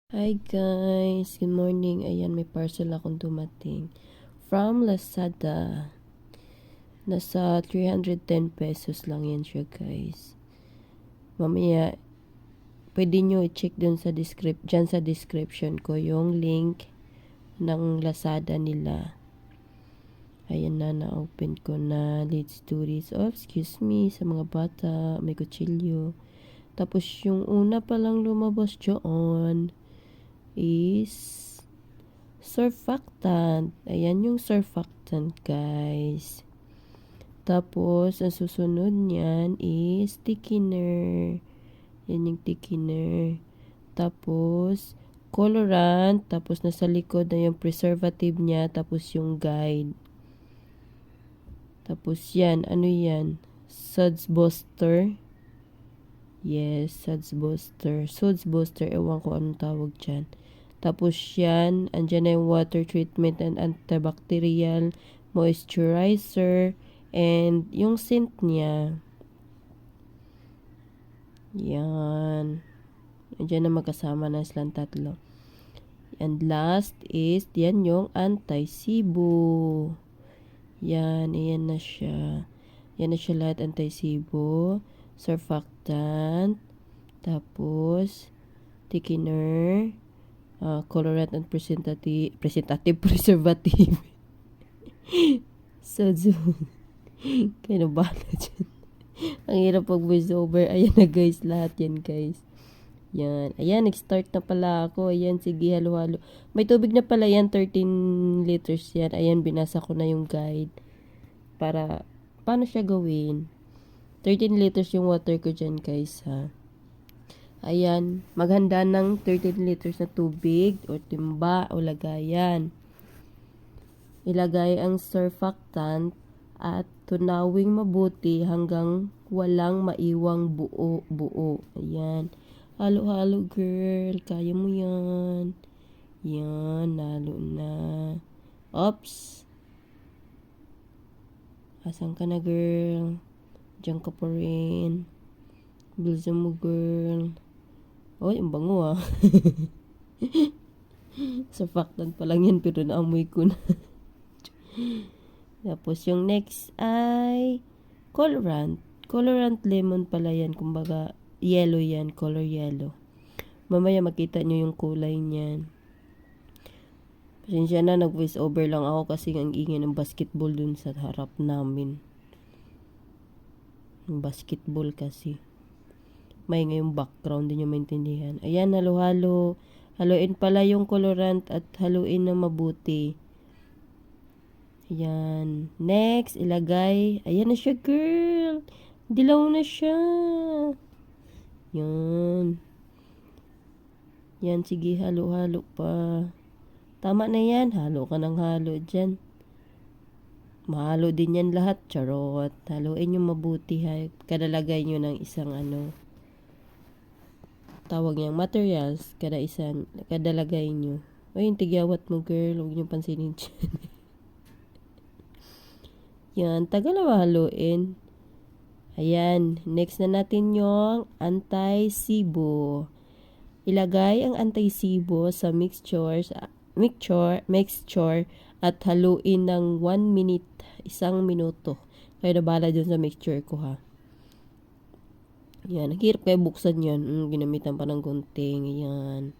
Hi guys, good morning. Ayan, may parcel akong dumating from Lazada. Nasa 310 pesos lang yan siya guys. Mamaya, pwede nyo i-check dyan sa description ko yung link ng Lazada nila. Ayan na-open ko na. Let's do this. Oh, excuse me, sa mga bata, may kutsilyo. Tapos yung una palang lumabas dyan is surfactant. Ayan yung surfactant, guys. Tapos, ang susunod niyan is thickener. Yan yung thickener. Tapos, colorant. Tapos, nasa likod na yung preservative niya. Tapos, yung guide. Tapos, yan. Ano yan? Suds Buster. Yes, Suds Buster. Suds Buster. Ewan ko anong tawag dyan. Tapos yan, andyan na yung water treatment and antibacterial moisturizer. And yung scent niya. Yan. Andyan na magkasama na silang tatlo. And last is, yan yung anti-sibo. Yan, ayan na siya. Yan na siya lahat, anti-sibo, surfactant, tapos, thickener, colorant and preservative. So, kaya nabala dyan. Ang hirap pag voice over. Ayan na guys, lahat yan guys. Yan. Ayan, nag-start na pala ako. Ayan, sige, halo-halo. May tubig na pala yan, 13 liters yan. Ayan, binasa ko na yung guide. Para, paano siya gawin? 13 liters yung water ko dyan guys, ha. Ayan, maghanda ng 13 liters na tubig o timba o lagayan. Ilagay ang surfactant at tunawing mabuti hanggang walang maiwang buo-buo. Ayan. Halo-halo girl, kaya mo yan. Yan, nalo na. Oops. Asan ka na girl? Diyan ka pa rin. Bilisan mo girl. Oh, yung bango ah. Surfactant pa lang yan pero naamoy ko na. Tapos yung next ay colorant. Colorant lemon pala yan. Kumbaga yellow yan. Color yellow. Mamaya makita nyo yung kulay niyan. Pasensya na, nag-voice over lang ako kasi ang ingay ng basketball dun sa harap namin. Yung basketball kasi. May ngayong background, din nyo maintindihan. Ayan, halo-halo. Haluin pala yung colorant at haluin na mabuti. Ayan. Next, ilagay. Ayan na siya, girl. Dilaw na siya. Yan. Yan, sige, halo-halo pa. Tama na yan. Halo ka ng halo dyan. Mahalo din yan lahat. Charot. Haluin nyo mabuti, ha. Kadalagay nyo ng isang tawag niyang materials, kadalagay nyo. O yung tigyawat mo girl, huwag nyo pansinin dyan. Yan, tagal na haluin. Ayan, next na natin yung anti-sibo. Ilagay ang anti-sibo sa mixture at haluin ng 1 minute, 1 minuto. Kaya nabala dun sa mixture ko ha. Yan, hirap kayo buksan yan. Ginamitan pa ng gunting. Ayan.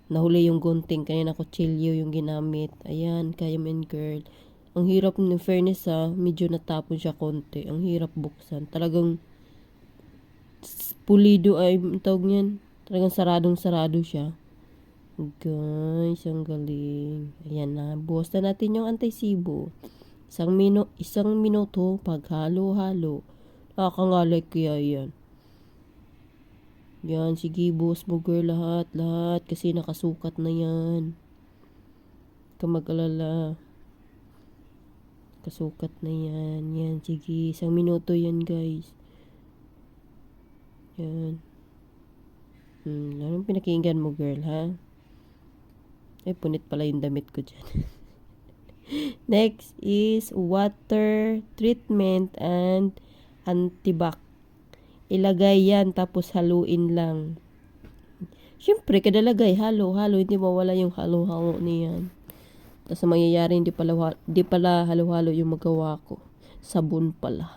Nahuli yung gunting. Kanina kutsilyo yung ginamit. Ayan, kaya mo yun, girl. Ang hirap ng fairness ha. Medyo natapon siya konti. Ang hirap buksan. Talagang pulido ay tawag niyan. Talagang saradong-sarado siya. Guys, ang galing. Ayan na. Buhos na natin yung anti-sibo. Isang minuto pag halo-halo. Nakakangalay kaya yan. Yan, sige, buhos mo girl lahat. Kasi nakasukat na yan. Kamagalala. Kasukat na yan. Yan, sige. 1 minuto yan, guys. Yan. Anong pinakinggan mo, girl, ha? Ay, punit pala yung damit ko dyan. Next is water treatment and antibac. Ilagay yan, tapos haluin lang. Siyempre, kadalagay, halo-halo, hindi mawala yung halo-halo niyan. Tapos ang mangyayari, di pala halo-halo yung magawa ko. Sabon pala.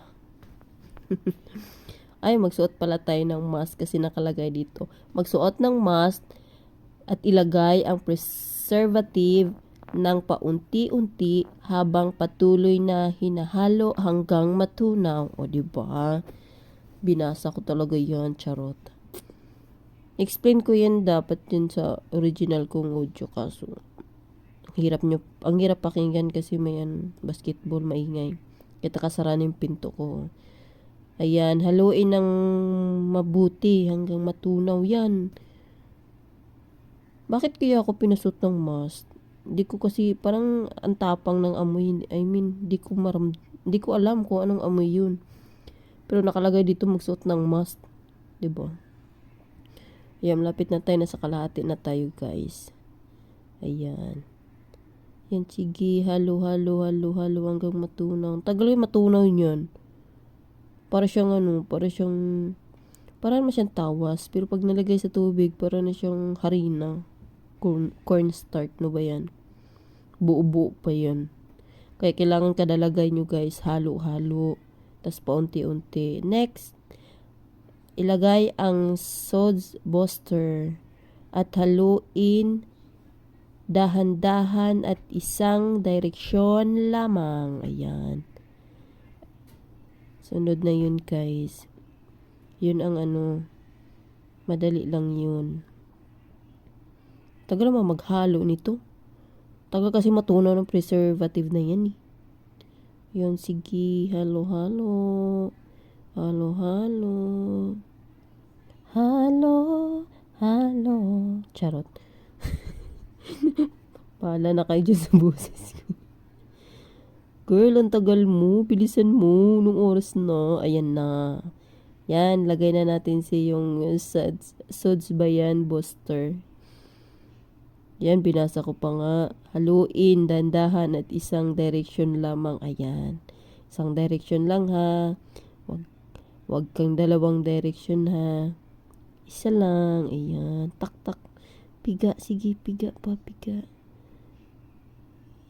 Ay, magsuot pala tayo ng mask kasi nakalagay dito. Magsuot ng mask at ilagay ang preservative ng paunti-unti habang patuloy na hinahalo hanggang matunaw. O, diba? Binasa ko talaga yan, charot. Explain ko yan dapat yun sa original kong audio kaso ang hirap pakinggan kasi may basketball maingay. Kita kasara yung pinto ko. Ayan, haluin ng mabuti hanggang matunaw yan. Bakit kaya ako pinasot ng mask? Di ko kasi parang ang tapang ng amoy. I mean, di ko alam kung anong amoy yun. Pero nakalagay dito magsuot ng mask. Diba? Ayan, malapit na tayo. Nasa kalahati na tayo, guys. Ayan. Yan, sige. Halo hanggang matunaw. Tagal yung matunaw niyan. Para siyang parang siyang tawas. Pero pag nalagay sa tubig, para na siyang harina. Cornstarch, no ba yan? Buo-buo pa yan. Kaya kailangan kadalagay nyo, guys. Halo-halo. Tapos paunti-unti. Next, ilagay ang Suds Booster at haluin dahan-dahan at isang direksyon lamang. Ayan. Sunod na yun, guys. Yun ang madali lang yun. Tagal naman maghalo nito. Tagal kasi matunaw ng preservative na yan eh. Yun, sige. Halo-halo. Halo-halo. Halo-halo. Charot. Paala na kayo dyan sa boses ko. Girl, ang tagal mo. Bilisan mo. Nung oras na. Ayan na. Yan, lagay na natin yung Suds ba yan, Booster. Yan, binasa ko pa nga. Haluin, dandahan at isang direction lamang. Ayan. Isang direction lang ha. Wag kang dalawang direction ha. Isa lang. Ayan. Tak-tak. Piga. Sige, piga pa. Piga.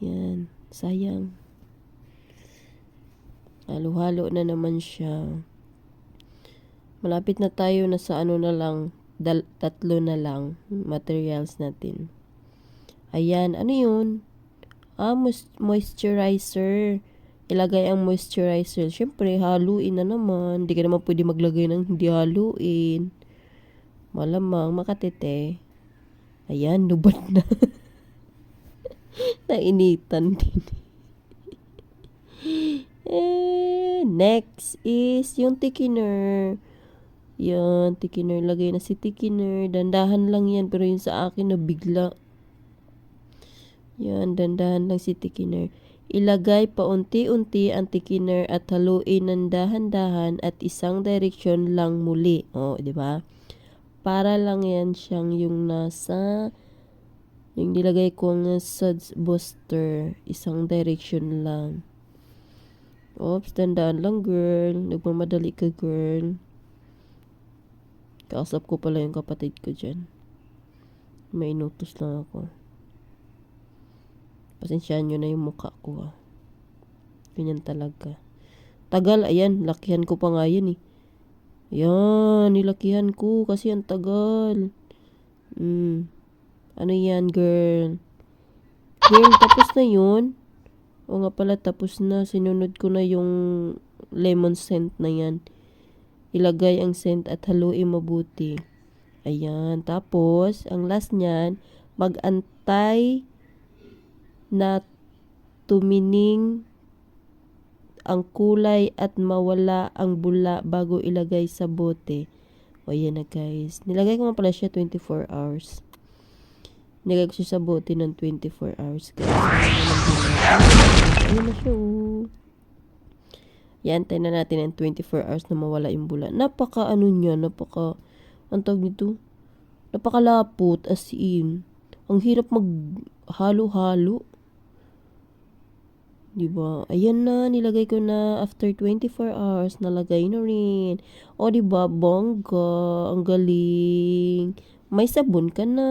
Yan. Sayang. Halo-halo na naman siya. Malapit na tayo na sa na lang. Tatlo na lang. Materials natin. Ayan. Ano yun? Moisturizer. Ilagay ang moisturizer. Siyempre, haluin na naman. Hindi ka naman pwede maglagay ng hindi haluin. Malamang, makatete. Ayan, nubad na. Nainitan din. Next is yung thickener. Yan, thickener. Lagay na si thickener. Dandahan lang yan. Pero yung sa akin, nabigla. Yan, dandahan lang si thickener. Ilagay paunti-unti ang thickener at haluin ng dahan-dahan at isang direksyon lang muli. O, di ba? Para lang yan siyang yung nilagay ko ng Suds Booster. Isang direction lang. Oops, dandaan lang, girl. Nagmamadali ka, girl. Kausap ko pala yung kapatid ko dyan. May inutos lang ako. Pasensyaan nyo na yung mukha ko, ah. Ganyan talaga. Tagal, ayan. Lakihan ko pa nga yun, eh. Ayan, nilakihan ko kasi ang tagal. Ano yan, girl? Girl, tapos na yun. O nga pala, tapos na. Sinunod ko na yung lemon scent na yan. Ilagay ang scent at haluin mabuti. Ayan. Tapos, ang last niyan, mag-antay na tumining ang kulay at mawala ang bula bago ilagay sa bote. O, yan na, guys. Nilagay ko nga pala siya 24 hours. Nilagay ko siya sa bote ng 24 hours, guys. Ayun na siya, oh. Yan, tayo na natin ng 24 hours na mawala yung bula. Ang tawag nito? Napakalapot, as in. Ang hirap maghalo-halo. Diba? Ayan na, nilagay ko na after 24 hours, nalagay na rin. O, diba? Bongga. Ang galing. May sabon ka na.